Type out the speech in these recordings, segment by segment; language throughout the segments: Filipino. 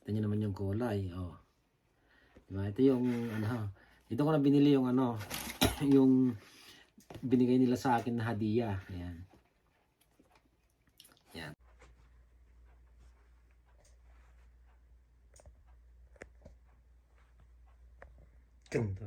Ito nyo naman yung kulay. Oh. Diba? Ito yung ano. Ito ko na binili yung ano. Yung binigay nila sa akin na hadiah. Ayan. Ayan. Ganda.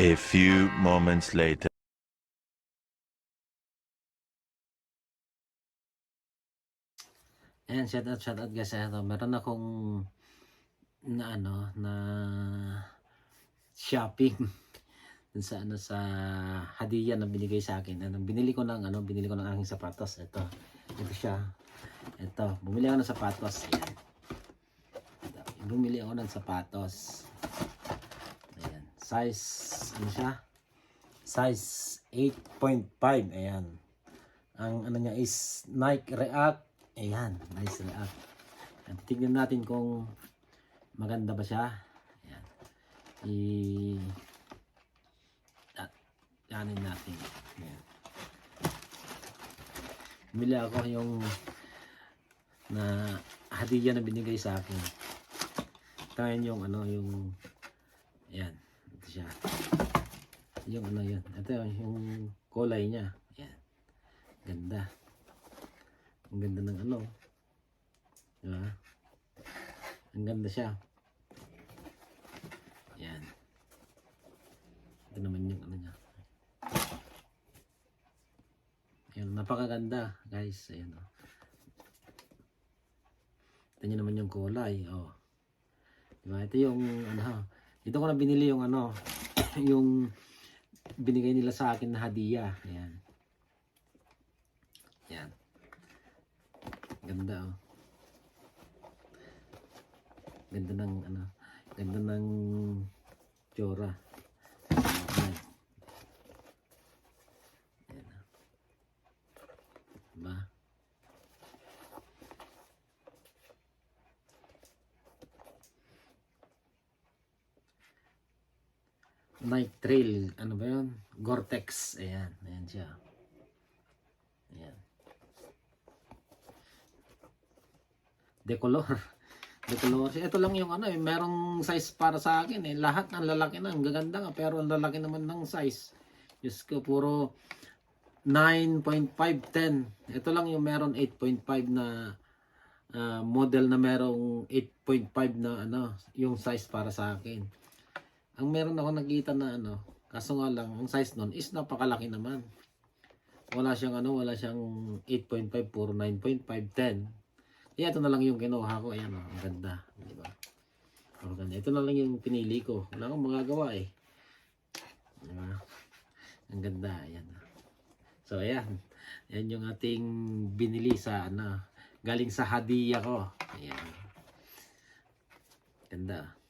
A few moments later. Ayan, shout out guys. Ito, meron akong na ano, na shopping dun sa ano, sa hadiah na binigay sa akin. Ano, binili ko ng aking sapatos. Ito siya. Ito, bumili ako ng sapatos. Ayan. Ito, bumili ako ng sapatos. Ayan, size ano siya? Size 8.5. Ayan. Ang ano niya is Nike React. Ayan, nice React. At tignan natin kung maganda ba siya. Ayan. Yanin natin. Ayan. Bumili ako yung na hadiah na binigay sa akin. Ito yung ano, yung ayan, ito siya. Yung ano yun. Ito yung kulay niya. Ayan. Ganda. Ang ganda ng ano. Diba? Ang ganda siya. Ayan. Ito naman yung ano niya. Ayan, napakaganda guys. Ayan o. Ito nyo naman yung kulay. Oh. Diba? Ito yung ano. Ito ko na binili yung ano. Yung binigay nila sa akin na hadiah. Ayan. Ayan. Ganda oh. Ganda ng ano. Ganda ng tsura. Ayan. Ayan. Diba? Night Trail, ano ba yun? Gore-Tex, ayan, ayan siya. Ayan. Decolor. Decolor. Ito lang yung ano, merong size para sa akin eh. Lahat ng lalaki na, ang gaganda nga, pero ang lalaki naman ng size. Diyos ko, puro 9.5, 10. Ito lang yung meron 8.5 na model na merong 8.5 na ano, yung size para sa akin. Ang meron ako nakita na ano, kaso nga lang, ang size nun is napakalaki naman. Wala siyang ano, wala siyang 8.5, puro 9.5, 10. Kaya ito na lang yung kinuha ko. Ayan o, ang ganda. Diba? Ang ganda. Ito na lang yung pinili ko. Wala akong magagawa eh. Diba? Ang ganda. Ayan. So ayan. Ayan yung ating binili sa ano, galing sa hadiah ko. Ayan. Ganda.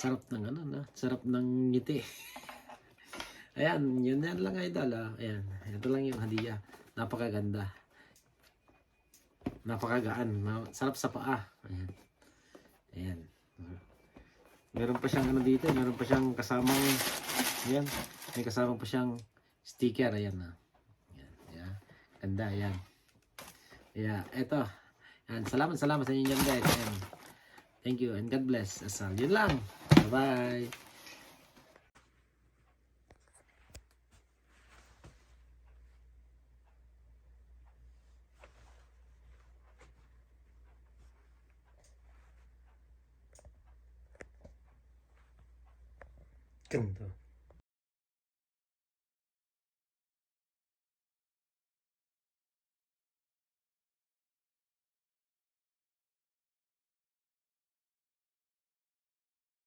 Sarap ng ano, no? Sarap ng ngiti. Ayan, yun yan lang idol. Ayan, ito lang yung hadiah. Napakaganda. Napakagaan. Sarap sa paa. Ayan. Ayan. Meron pa siyang ano dito, meron pa siyang kasamang, ayan, may kasamang pa siyang sticker. Ayan na. Ayan, ayan. Ganda, ayan. Ayan, eto. Ayan, salamat sa inyo guys. Ayan. Thank you and God bless. Asal, yun lang. Bye-bye. Ganda.